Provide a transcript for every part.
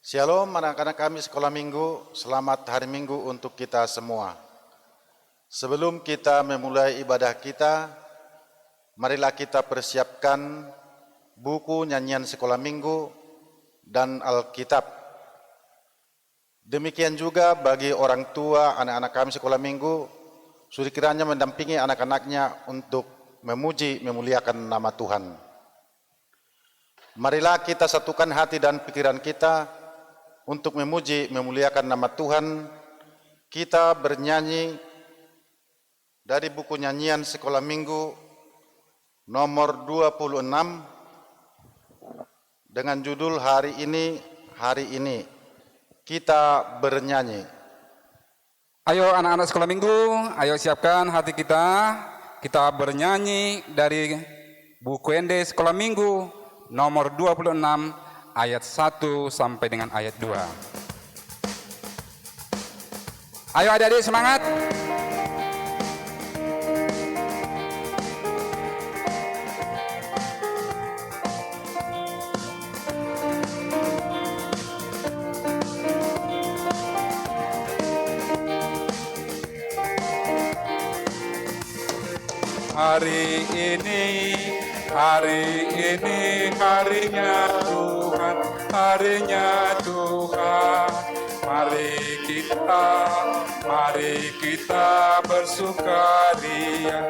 Shalom anak-anak kami sekolah minggu, selamat hari minggu untuk kita semua. Sebelum kita memulai ibadah kita, marilah kita persiapkan buku nyanyian sekolah minggu dan Alkitab. Demikian juga bagi orang tua anak-anak kami sekolah minggu, suri kiranya mendampingi anak-anaknya untuk memuji, memuliakan nama Tuhan. Marilah kita satukan hati dan pikiran kita untuk memuji, memuliakan nama Tuhan. Kita bernyanyi dari buku nyanyian sekolah minggu nomor 26 dengan judul hari ini kita bernyanyi. Ayo anak-anak sekolah minggu, ayo siapkan hati kita bernyanyi dari buku ND sekolah minggu nomor 26 ayat 1 sampai dengan ayat 2. Ayo adik-adik semangat. Hari ini harinya Tuhan. Mari kita bersukaria.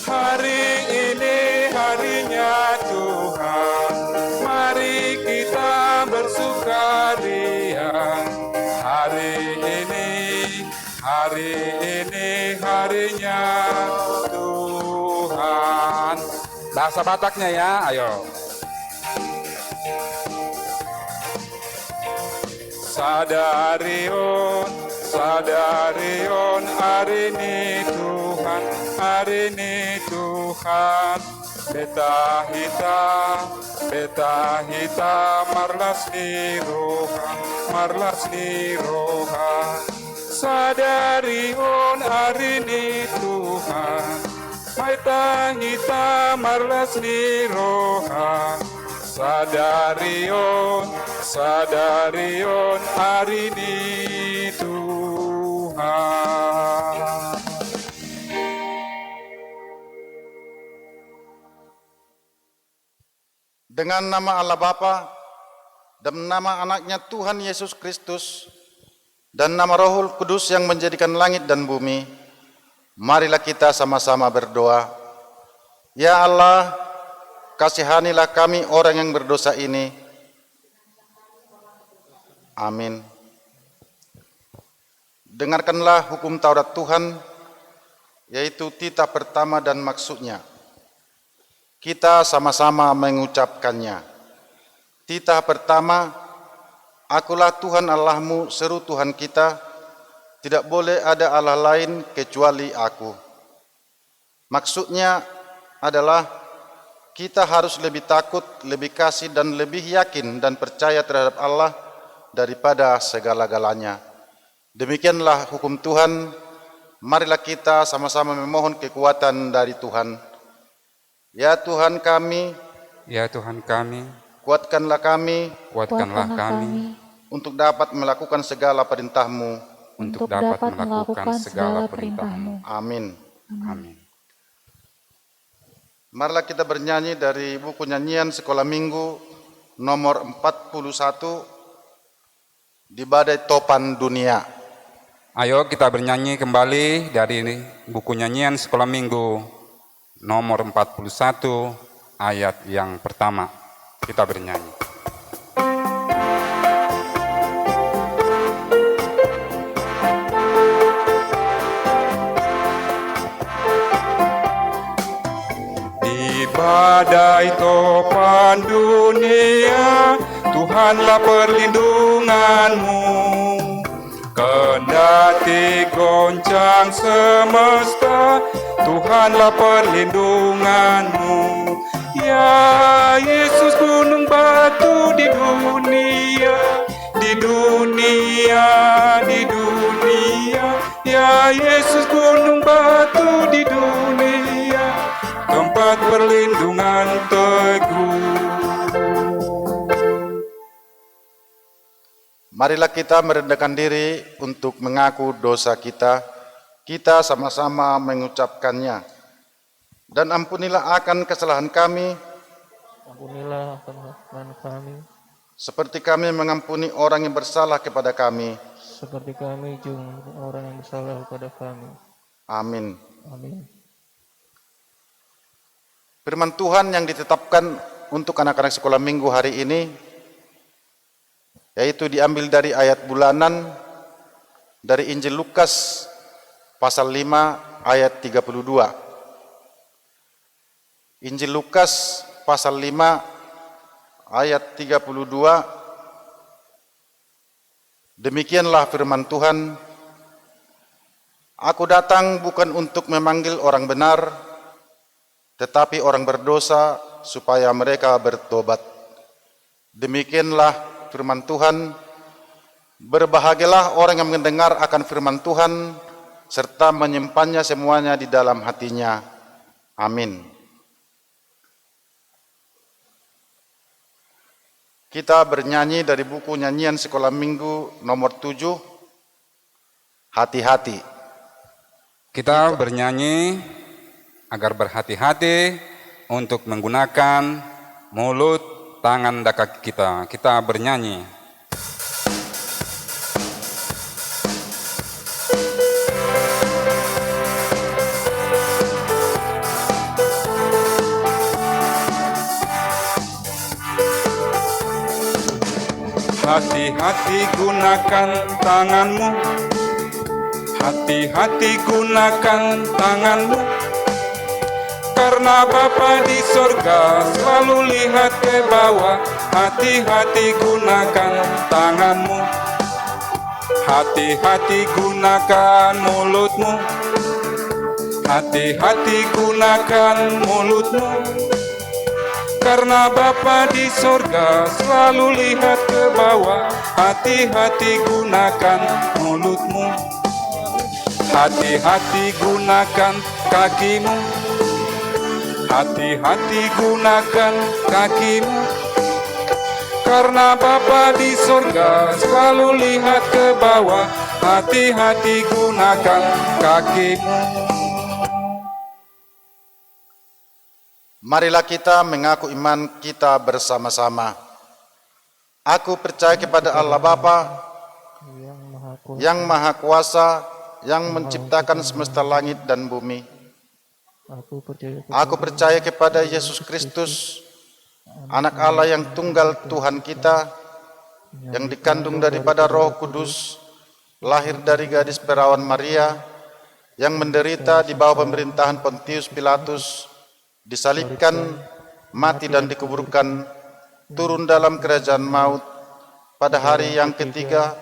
Hari ini harinya Tuhan. Mari kita bersukaria. Hari ini harinya Tuhan. Bahasa Bataknya ya, ayo. Sadarion, hari ini Tuhan. Beta hita, marlas ni rohan. Sadarion, hari ini Tuhan. Beta hita, marlas ni rohan. Sadarion, hari ini Tuhan. Dengan nama Allah Bapa dan nama anaknya Tuhan Yesus Kristus dan nama Rohul Kudus yang menjadikan langit dan bumi, marilah kita sama-sama berdoa. Ya Allah, kasihanilah kami orang yang berdosa ini. Amin. Dengarkanlah hukum Taurat Tuhan, yaitu titah pertama dan maksudnya. Kita sama-sama mengucapkannya. Titah pertama, Akulah Tuhan Allahmu, seru Tuhan kita, tidak boleh ada Allah lain kecuali Aku. Maksudnya adalah kita harus lebih takut, lebih kasih, dan lebih yakin dan percaya terhadap Allah daripada segala-galanya. Demikianlah hukum Tuhan. Marilah kita sama-sama memohon kekuatan dari Tuhan. Ya Tuhan kami, kuatkanlah kami, untuk dapat melakukan segala perintah-Mu. Amin. Marilah kita bernyanyi dari buku nyanyian sekolah minggu nomor 41 di badai topan dunia. Ayo kita bernyanyi kembali dari buku nyanyian sekolah minggu nomor 41 ayat yang pertama. Kita bernyanyi. Badai topan dunia, Tuhanlah perlindunganmu. Kendati goncang semesta, Tuhanlah perlindunganmu. Ya Yesus gunung batu di dunia. Ya Yesus gunung batu di dunia, tempat perlindungan teguh. Marilah kita merendahkan diri untuk mengaku dosa kita. Kita sama-sama mengucapkannya. Dan ampunilah akan kesalahan kami, Ampunilah akan kesalahan kami, seperti kami mengampuni orang yang bersalah kepada kami. seperti kami juga orang yang bersalah kepada kami. Amin. Amin. Firman Tuhan yang ditetapkan untuk anak-anak sekolah minggu hari ini, yaitu diambil dari ayat bulanan dari Injil Lukas pasal 5 ayat 32. Injil Lukas pasal 5 ayat 32. Demikianlah firman Tuhan, Aku datang bukan untuk memanggil orang benar, tetapi orang berdosa supaya mereka bertobat. Demikianlah firman Tuhan. Berbahagialah orang yang mendengar akan firman Tuhan, serta menyimpannya semuanya di dalam hatinya. Amin. Kita bernyanyi dari buku nyanyian sekolah minggu nomor 7, Hati-hati. Kita bernyanyi agar berhati-hati untuk menggunakan mulut, tangan, dan kaki kita. Kita bernyanyi. Hati-hati gunakan tanganmu, hati-hati gunakan tanganmu, karena Bapa di sorga selalu lihat ke bawah. Hati-hati gunakan tanganmu, hati-hati gunakan mulutmu, hati-hati gunakan mulutmu, karena Bapa di sorga selalu lihat ke bawah. Hati-hati gunakan mulutmu, hati-hati gunakan kakimu, hati-hati gunakan kakimu, karena Bapa di sorga selalu lihat ke bawah. Hati-hati gunakan kakimu. Marilah kita mengaku iman kita bersama-sama. Aku percaya kepada Allah Bapa yang Maha Kuasa, yang menciptakan semesta langit dan bumi. Aku percaya kepada Yesus Kristus, Anak Allah yang tunggal Tuhan kita, yang dikandung daripada Roh Kudus, lahir dari gadis perawan Maria, yang menderita di bawah pemerintahan Pontius Pilatus, disalibkan, mati dan dikuburkan, turun dalam kerajaan maut, pada hari yang ketiga,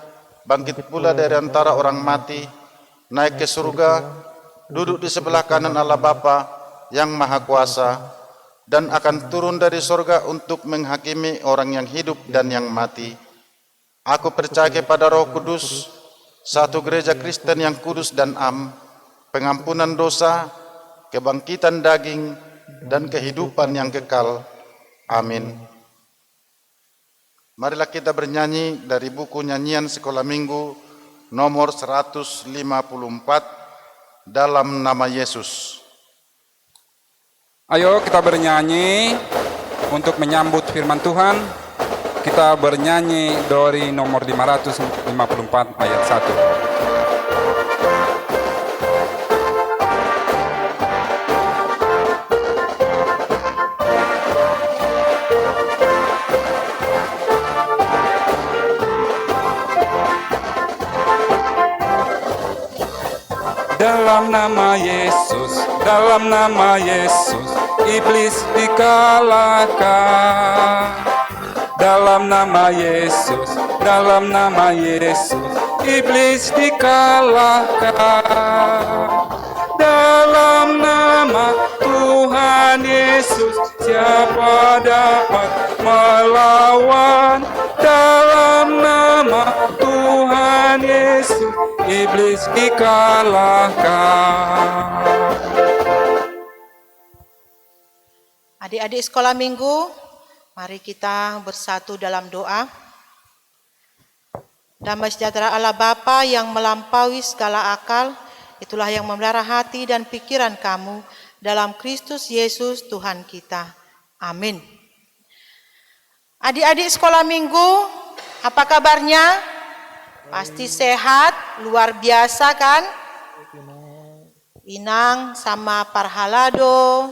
bangkit pula dari antara orang mati, naik ke surga, duduk di sebelah kanan Allah Bapa yang Maha Kuasa, dan akan turun dari surga untuk menghakimi orang yang hidup dan yang mati. Aku percaya kepada Roh Kudus, satu gereja Kristen yang kudus dan am, pengampunan dosa, kebangkitan daging, dan kehidupan yang kekal. Amin. Marilah kita bernyanyi dari buku nyanyian sekolah minggu nomor 154, Dalam Nama Yesus. Ayo kita bernyanyi untuk menyambut firman Tuhan. Kita bernyanyi dari nomor 554 ayat 1. Dalam nama Yesus, dalam nama Yesus, iblis dikalahkan. Dalam nama Yesus, dalam nama Yesus, iblis dikalahkan. Dalam nama Tuhan Yesus, siapa dapat melawan? Dalam nama Tuhan Yesus, iblis dikalahkan. Adik-adik sekolah minggu, mari kita bersatu dalam doa. Damai sejahtera Allah Bapa yang melampaui segala akal, itulah yang memelihara hati dan pikiran kamu dalam Kristus Yesus Tuhan kita. Amin. Adik-adik sekolah minggu, apa kabarnya? Pasti sehat, luar biasa kan? Inang sama Parhalado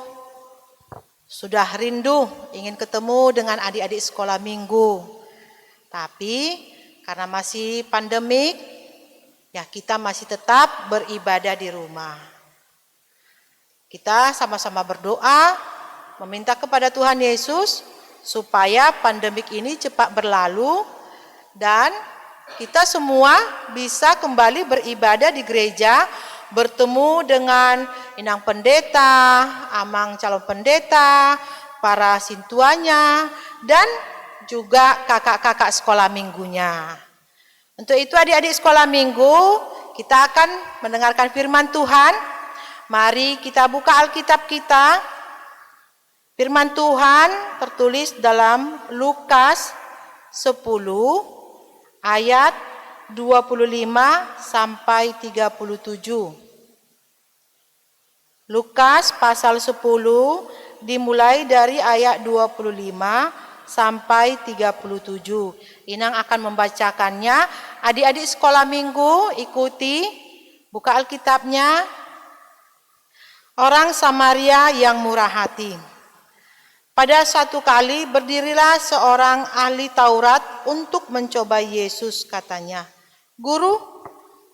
sudah rindu ingin ketemu dengan adik-adik sekolah minggu. Tapi karena masih pandemik, ya kita masih tetap beribadah di rumah. Kita sama-sama berdoa, meminta kepada Tuhan Yesus supaya pandemik ini cepat berlalu dan kita semua bisa kembali beribadah di gereja, bertemu dengan inang pendeta, amang calon pendeta, para sintuanya, dan juga kakak-kakak sekolah minggunya. Untuk itu adik-adik sekolah minggu, kita akan mendengarkan firman Tuhan. Mari kita buka Alkitab kita. Firman Tuhan tertulis dalam Lukas 10 ayat 25 sampai 37. Lukas pasal 10 dimulai dari ayat 25 sampai 37. Inang akan membacakannya. Adik-adik sekolah minggu ikuti, buka Alkitabnya. Orang Samaria yang murah hati. Pada suatu kali berdirilah seorang ahli Taurat untuk mencoba Yesus, katanya, "Guru,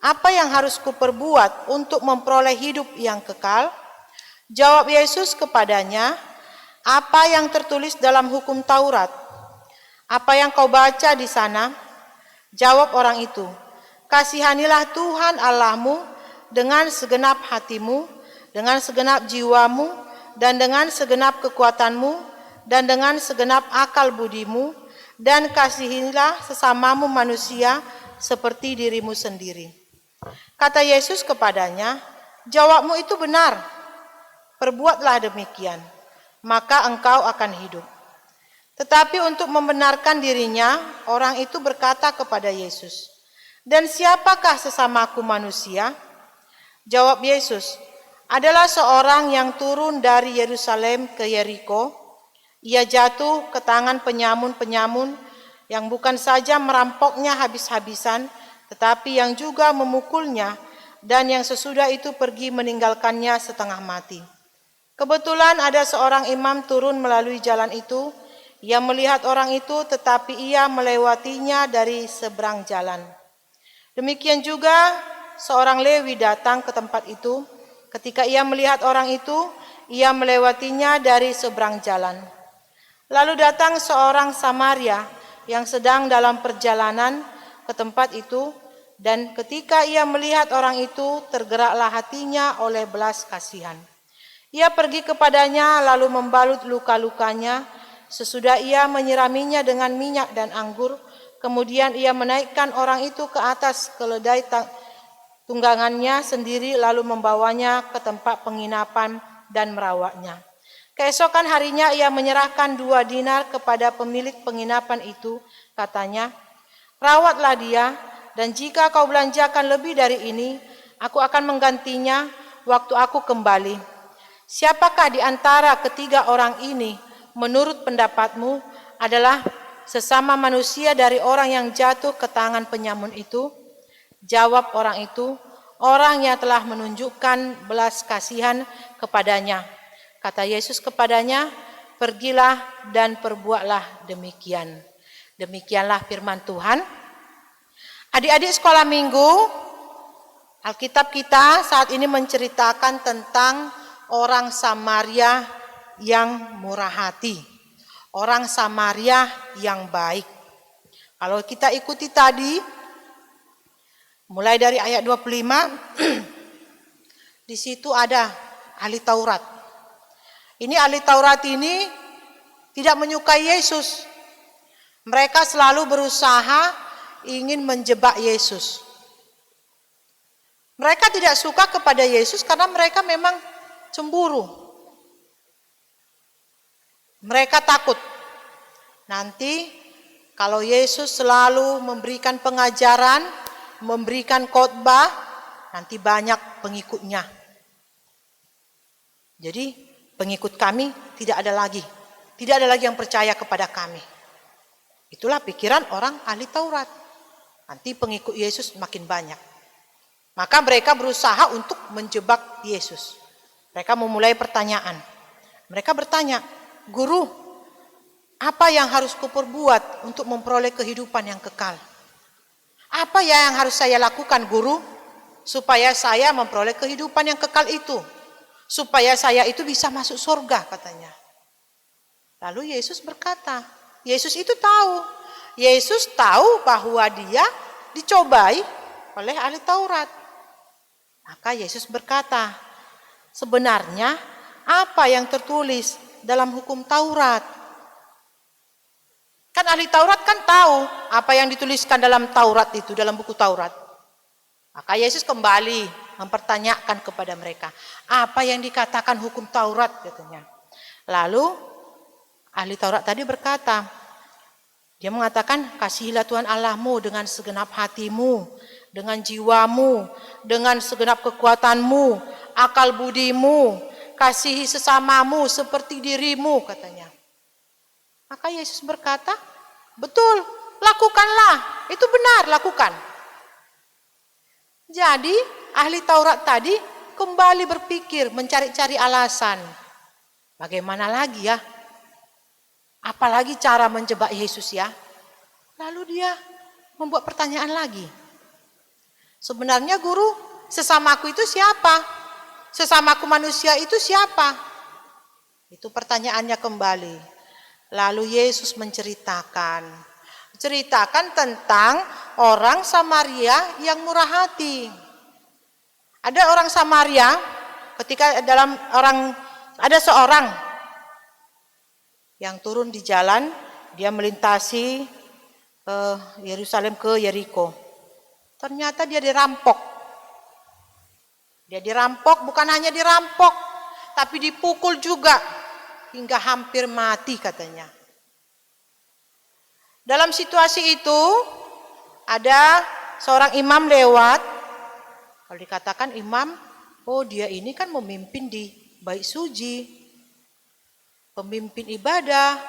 apa yang harus kuperbuat untuk memperoleh hidup yang kekal?" Jawab Yesus kepadanya, "Apa yang tertulis dalam hukum Taurat? Apa yang kau baca di sana?" Jawab orang itu, "Kasihanilah Tuhan Allahmu dengan segenap hatimu, dengan segenap jiwamu, dan dengan segenap kekuatanmu, dan dengan segenap akal budimu, dan kasihilah sesamamu manusia seperti dirimu sendiri." Kata Yesus kepadanya, "Jawabmu itu benar. Perbuatlah demikian, maka engkau akan hidup." Tetapi untuk membenarkan dirinya, orang itu berkata kepada Yesus, "Dan siapakah sesamaku manusia?" Jawab Yesus, "Adalah seorang yang turun dari Yerusalem ke Yeriko. Ia jatuh ke tangan penyamun-penyamun yang bukan saja merampoknya habis-habisan, tetapi yang juga memukulnya, dan yang sesudah itu pergi meninggalkannya setengah mati. Kebetulan ada seorang imam turun melalui jalan itu. Ia melihat orang itu, tetapi ia melewatinya dari seberang jalan. Demikian juga seorang Lewi datang ke tempat itu. Ketika ia melihat orang itu, ia melewatinya dari seberang jalan. Lalu datang seorang Samaria yang sedang dalam perjalanan ke tempat itu, dan ketika ia melihat orang itu, tergeraklah hatinya oleh belas kasihan. Ia pergi kepadanya lalu membalut luka-lukanya. Sesudah ia menyiraminya dengan minyak dan anggur, kemudian ia menaikkan orang itu ke atas keledai tunggangannya sendiri lalu membawanya ke tempat penginapan dan merawatnya. Keesokan harinya ia menyerahkan 2 dinar kepada pemilik penginapan itu, katanya, "Rawatlah dia, dan jika kau belanjakan lebih dari ini, aku akan menggantinya waktu aku kembali." Siapakah di antara ketiga orang ini menurut pendapatmu adalah sesama manusia dari orang yang jatuh ke tangan penyamun itu? Jawab orang itu, "Orang yang telah menunjukkan belas kasihan kepadanya." Kata Yesus kepadanya, "Pergilah dan perbuatlah demikian." Demikianlah firman Tuhan. Adik-adik sekolah minggu, Alkitab kita saat ini menceritakan tentang orang Samaria yang murah hati, orang Samaria yang baik. Kalau kita ikuti tadi, mulai dari ayat 25, di situ ada ahli Taurat. Ini ahli Taurat ini tidak menyukai Yesus. Mereka selalu berusaha ingin menjebak Yesus. Mereka tidak suka kepada Yesus karena mereka memang cemburu. Mereka takut nanti Kalau Yesus selalu memberikan pengajaran, memberikan khotbah, nanti banyak pengikutnya. Jadi pengikut kami tidak ada lagi yang percaya kepada kami. Itulah pikiran orang ahli Taurat. Nanti pengikut Yesus makin banyak. Maka mereka berusaha untuk menjebak Yesus. Mereka memulai pertanyaan. Mereka bertanya, "Guru, apa yang harus kuperbuat untuk memperoleh kehidupan yang kekal? Apa yang harus saya lakukan, Guru, supaya saya memperoleh kehidupan yang kekal itu? Supaya saya itu bisa masuk surga," katanya. Lalu Yesus berkata, Yesus itu tahu. Yesus tahu bahwa dia dicobai oleh ahli Taurat. Maka Yesus berkata, sebenarnya apa yang tertulis dalam hukum Taurat? Kan ahli Taurat kan tahu apa yang dituliskan dalam Taurat itu, dalam buku Taurat. Maka Yesus kembali mempertanyakan kepada mereka, apa yang dikatakan hukum Taurat, katanya. Lalu ahli Taurat tadi berkata, dia mengatakan, kasihilah Tuhan Allahmu dengan segenap hatimu, dengan jiwamu, dengan segenap kekuatanmu, akal budimu, kasihi sesamamu seperti dirimu, katanya. Maka Yesus berkata, betul, lakukanlah, itu benar, lakukan. Jadi ahli Taurat tadi kembali berpikir, mencari-cari alasan. Bagaimana lagi ya? Apalagi cara menjebak Yesus ya? Lalu dia membuat pertanyaan lagi. Sebenarnya Guru, sesamaku itu siapa? Sesamaku manusia itu siapa? Itu pertanyaannya kembali. Lalu Yesus menceritakan tentang orang Samaria yang murah hati. Ada orang Samaria, ketika ada seorang yang turun di jalan, dia melintasi Yerusalem ke Yeriko. Ternyata dia dirampok. Dia dirampok, bukan hanya dirampok, tapi dipukul juga hingga hampir mati, katanya. Dalam situasi itu ada seorang imam lewat. Kalau dikatakan imam, oh dia ini kan memimpin di bait suci, pemimpin ibadah.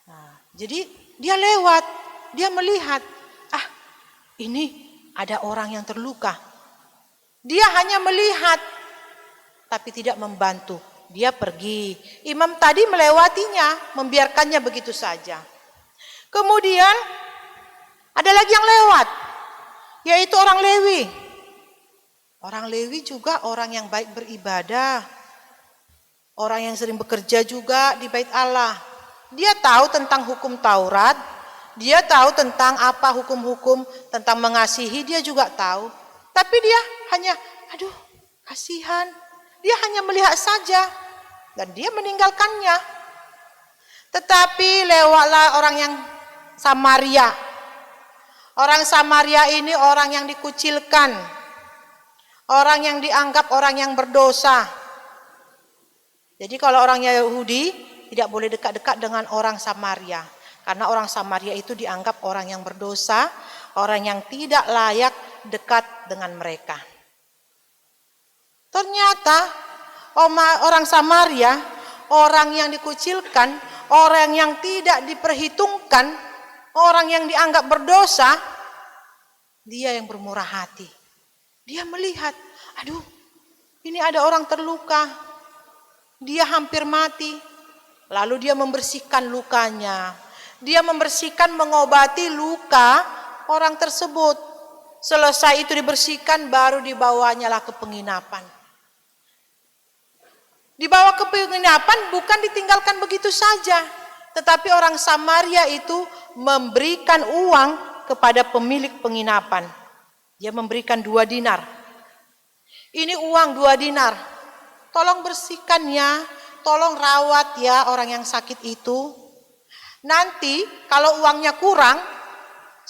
Nah, jadi dia lewat, dia melihat, ini ada orang yang terluka. Dia hanya melihat, tapi tidak membantu. Dia pergi. Imam tadi melewatinya, membiarkannya begitu saja. Kemudian ada lagi yang lewat, yaitu orang Lewi. Orang Lewi juga orang yang baik beribadah. Orang yang sering bekerja juga di bait Allah. Dia tahu tentang hukum Taurat. Dia tahu tentang apa hukum-hukum tentang mengasihi. Dia juga tahu. Tapi dia hanya, kasihan. Dia hanya melihat saja. Dan dia meninggalkannya. Tetapi lewatlah orang yang Samaria. Orang Samaria ini orang yang dikucilkan. Orang yang dianggap orang yang berdosa. Jadi kalau orang Yahudi tidak boleh dekat-dekat dengan orang Samaria. Karena orang Samaria itu dianggap orang yang berdosa, orang yang tidak layak dekat dengan mereka. Ternyata orang Samaria, orang yang dikucilkan, orang yang tidak diperhitungkan, orang yang dianggap berdosa, dia yang bermurah hati. Dia melihat, ini ada orang terluka, dia hampir mati. Lalu dia membersihkan lukanya. Dia membersihkan, mengobati luka orang tersebut. Selesai itu dibersihkan, baru dibawanya lah ke penginapan. Dibawa ke penginapan bukan ditinggalkan begitu saja. Tetapi orang Samaria itu memberikan uang kepada pemilik penginapan. Dia memberikan 2 dinar. Ini uang 2 dinar. Tolong bersihkannya, tolong rawat ya orang yang sakit itu. Nanti kalau uangnya kurang,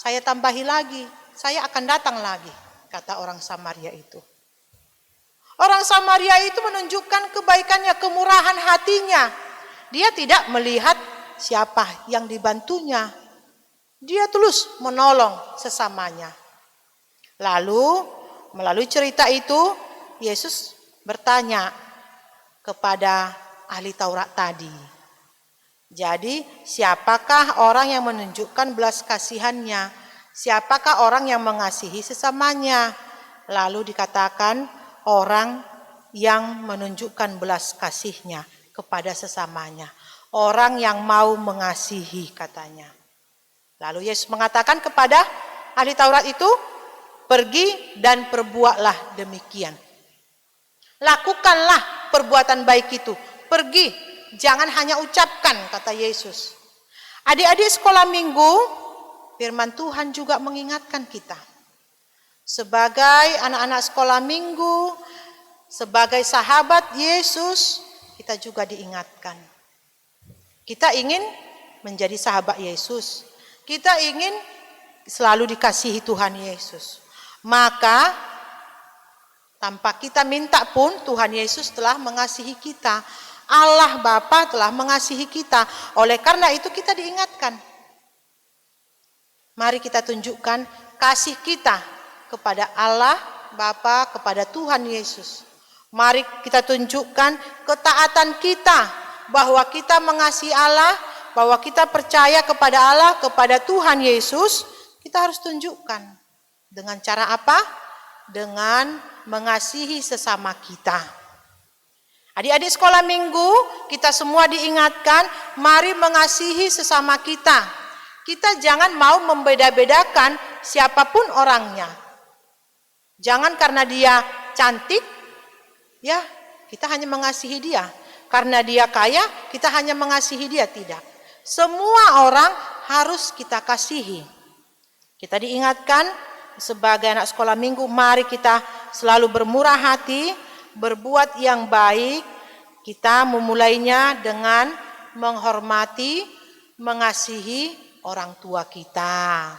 saya tambahi lagi. Saya akan datang lagi, kata orang Samaria itu. Orang Samaria itu menunjukkan kebaikannya, kemurahan hatinya. Dia tidak melihat siapa yang dibantunya. Dia tulus menolong sesamanya. Lalu melalui cerita itu Yesus bertanya kepada ahli Taurat tadi. Jadi siapakah orang yang menunjukkan belas kasihannya? Siapakah orang yang mengasihi sesamanya? Lalu dikatakan orang yang menunjukkan belas kasihnya kepada sesamanya. Orang yang mau mengasihi katanya. Lalu Yesus mengatakan kepada ahli Taurat itu, pergi dan perbuatlah demikian. Lakukanlah perbuatan baik itu. Pergi, jangan hanya ucapkan, kata Yesus. Adik-adik sekolah minggu, firman Tuhan juga mengingatkan kita. Sebagai anak-anak sekolah minggu, sebagai sahabat Yesus, kita juga diingatkan. Kita ingin menjadi sahabat Yesus. Kita ingin selalu dikasihi Tuhan Yesus. Maka tanpa kita minta pun Tuhan Yesus telah mengasihi kita. Allah Bapa telah mengasihi kita. Oleh karena itu kita diingatkan. Mari kita tunjukkan kasih kita kepada Allah Bapa, kepada Tuhan Yesus. Mari kita tunjukkan ketaatan kita bahwa kita mengasihi Allah, bahwa kita percaya kepada Allah, kepada Tuhan Yesus. Kita harus tunjukkan. Dengan cara apa? Dengan mengasihi sesama kita. Adik-adik sekolah minggu, kita semua diingatkan, mari mengasihi sesama kita. Kita jangan mau membeda-bedakan siapapun orangnya. Jangan karena dia cantik, ya kita hanya mengasihi dia. Karena dia kaya, kita hanya mengasihi dia, tidak. Semua orang harus kita kasihi. Kita diingatkan sebagai anak sekolah minggu, mari kita selalu bermurah hati, berbuat yang baik. Kita memulainya dengan menghormati, mengasihi orang tua kita.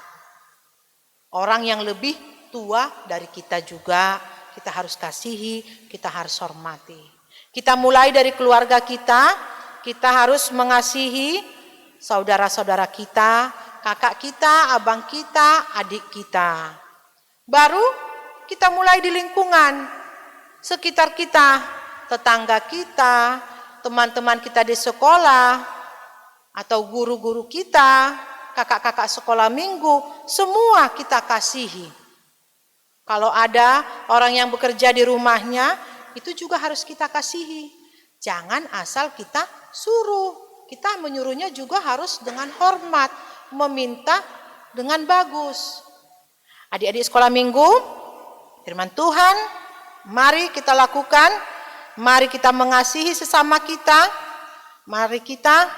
Orang yang lebih tua dari kita juga, kita harus kasihi, kita harus hormati. Kita mulai dari keluarga kita harus mengasihi saudara-saudara kita, kakak kita, abang kita, adik kita. Baru kita mulai di lingkungan sekitar kita, tetangga kita, teman-teman kita di sekolah, atau guru-guru kita, kakak-kakak sekolah minggu, semua kita kasihi. Kalau ada orang yang bekerja di rumahnya, itu juga harus kita kasihi. Jangan asal kita suruh. Kita menyuruhnya juga harus dengan hormat, meminta dengan bagus. Adik-adik sekolah minggu, firman Tuhan, mari kita lakukan, mari kita mengasihi sesama kita, mari kita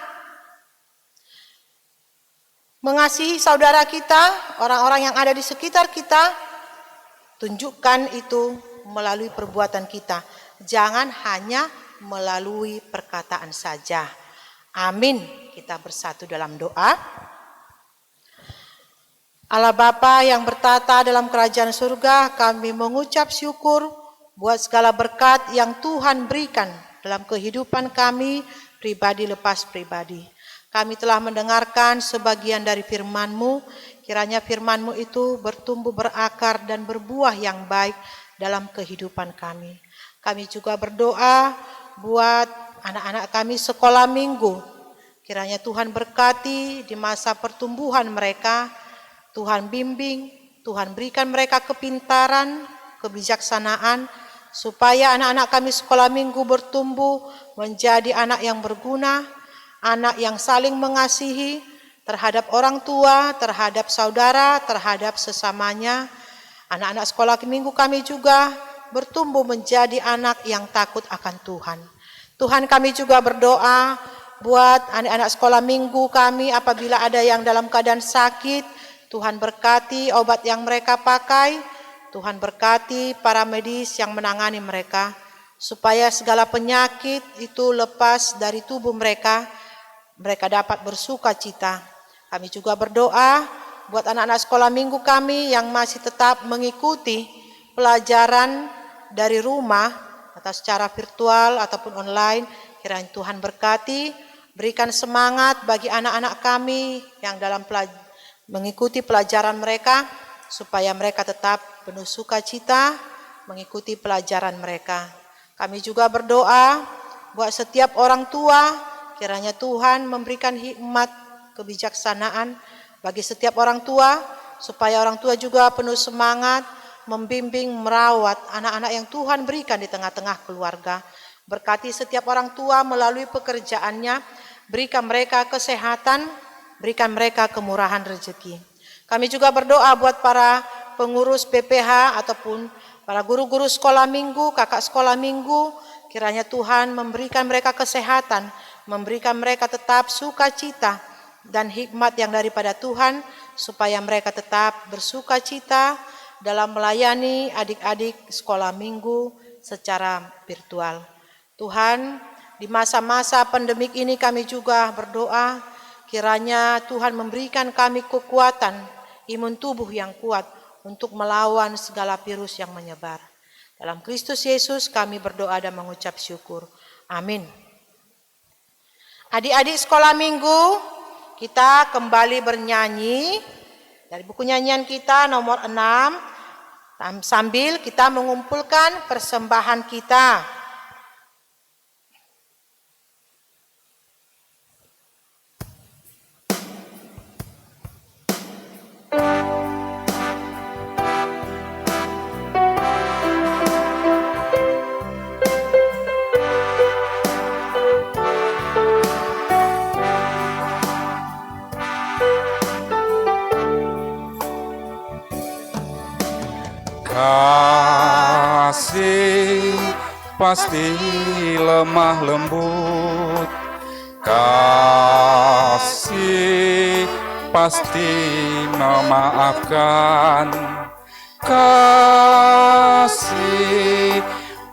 mengasihi saudara kita, orang-orang yang ada di sekitar kita. Tunjukkan itu melalui perbuatan kita. Jangan hanya melalui perkataan saja. Amin. Kita bersatu dalam doa. Allah Bapa yang bertata dalam kerajaan surga, kami mengucap syukur buat segala berkat yang Tuhan berikan dalam kehidupan kami, pribadi lepas pribadi. Kami telah mendengarkan sebagian dari firman-Mu, kiranya firman-Mu itu bertumbuh berakar dan berbuah yang baik dalam kehidupan kami. Kami juga berdoa buat anak-anak kami sekolah minggu. Kiranya Tuhan berkati di masa pertumbuhan mereka. Tuhan bimbing, Tuhan berikan mereka kepintaran, kebijaksanaan, supaya anak-anak kami sekolah minggu bertumbuh menjadi anak yang berguna, anak yang saling mengasihi terhadap orang tua, terhadap saudara, terhadap sesamanya. Anak-anak sekolah minggu kami juga bertumbuh menjadi anak yang takut akan Tuhan. Tuhan, kami juga berdoa buat anak-anak sekolah minggu kami apabila ada yang dalam keadaan sakit. Tuhan berkati obat yang mereka pakai. Tuhan berkati para medis yang menangani mereka, supaya segala penyakit itu lepas dari tubuh mereka. Mereka dapat bersuka cita. Kami juga berdoa buat anak-anak sekolah minggu kami yang masih tetap mengikuti pelajaran dari rumah atau secara virtual ataupun online. Kiranya Tuhan berkati, berikan semangat bagi anak-anak kami yang dalam mengikuti pelajaran mereka, supaya mereka tetap penuh sukacita mengikuti pelajaran mereka. Kami juga berdoa buat setiap orang tua, kiranya Tuhan memberikan hikmat kebijaksanaan bagi setiap orang tua, supaya orang tua juga penuh semangat membimbing, merawat anak-anak yang Tuhan berikan di tengah-tengah keluarga. Berkati setiap orang tua melalui pekerjaannya, berikan mereka kesehatan, berikan mereka kemurahan rezeki. Kami juga berdoa buat para pengurus PPH ataupun para guru-guru sekolah minggu, kakak sekolah minggu, kiranya Tuhan memberikan mereka kesehatan, memberikan mereka tetap sukacita dan hikmat yang daripada Tuhan, supaya mereka tetap bersukacita dalam melayani adik-adik sekolah minggu secara virtual. Tuhan, di masa-masa pandemik ini kami juga berdoa, kiranya Tuhan memberikan kami kekuatan, imun tubuh yang kuat untuk melawan segala virus yang menyebar. Dalam Kristus Yesus kami berdoa dan mengucap syukur. Amin. Adik-adik sekolah minggu, kita kembali bernyanyi dari buku nyanyian kita nomor 6, sambil kita mengumpulkan persembahan kita. Kasih pasti lemah lembut, kasih pasti memaafkan, kasih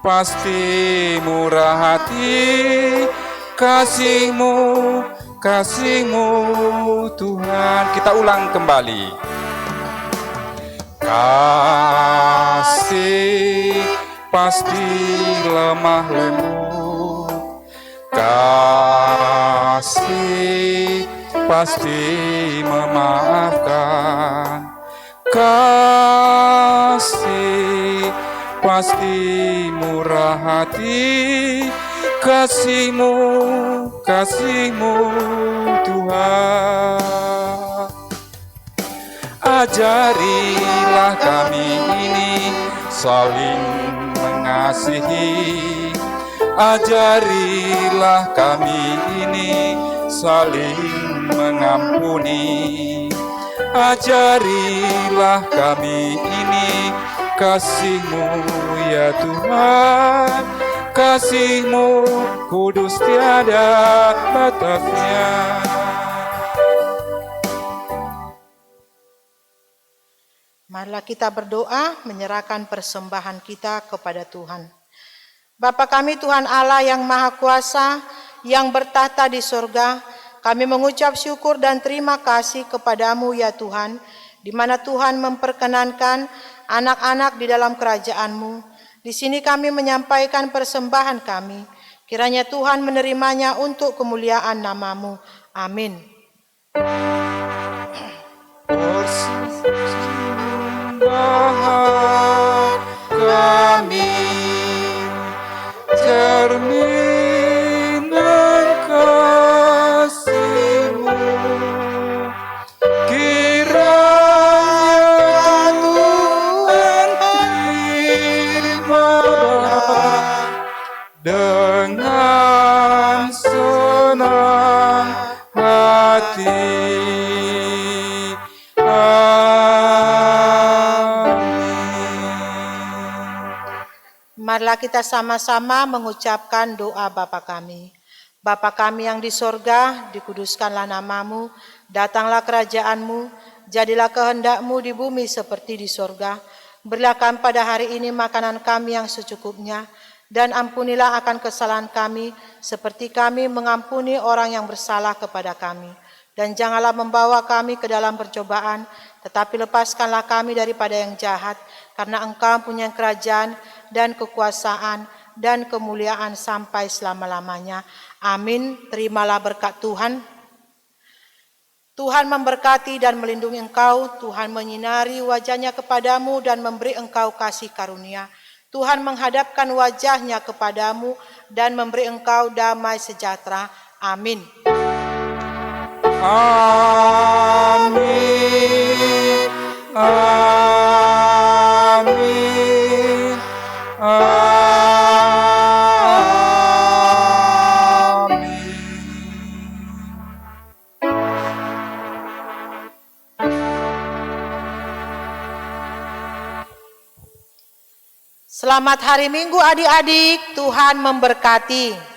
pasti murah hati, kasih-Mu Tuhan. Kita ulang kembali. Kasih pasti lemah lembut, kasih pasti memaafkan, kasih pasti murah hati, kasih-Mu Tuhan. Ajarilah kami ini saling mengasihi, ajarilah kami ini saling mengampuni, ajarilah kami ini kasih-Mu ya Tuhan, kasih-Mu kudus tiada batasnya. Marilah kita berdoa menyerahkan persembahan kita kepada Tuhan. Bapa kami Tuhan Allah yang Maha Kuasa, yang bertahta di sorga, kami mengucap syukur dan terima kasih kepadamu ya Tuhan, di mana Tuhan memperkenankan anak-anak di dalam kerajaan-Mu. Di sini kami menyampaikan persembahan kami, kiranya Tuhan menerimanya untuk kemuliaan nama-Mu. Amin. Kami cerminan kasih-Mu, kiranya Tuhan terima dengan senang hati. Marilah kita sama-sama mengucapkan doa Bapa kami. Bapa kami yang di sorga, dikuduskanlah nama-Mu, datanglah kerajaan-Mu, jadilah kehendak-Mu di bumi seperti di sorga. Berilah kami pada hari ini makanan kami yang secukupnya, dan ampunilah akan kesalahan kami, seperti kami mengampuni orang yang bersalah kepada kami. Dan janganlah membawa kami ke dalam percobaan, tetapi lepaskanlah kami daripada yang jahat, karena Engkau punya kerajaan dan kekuasaan dan kemuliaan sampai selama-lamanya. Amin. Terimalah berkat Tuhan. Tuhan memberkati dan melindungi engkau, Tuhan menyinari wajahnya kepadamu dan memberi engkau kasih karunia. Tuhan menghadapkan wajahnya kepadamu dan memberi engkau damai sejahtera. Amin. Amin. Amin. Amin. Selamat hari Minggu adik-adik, Tuhan memberkati.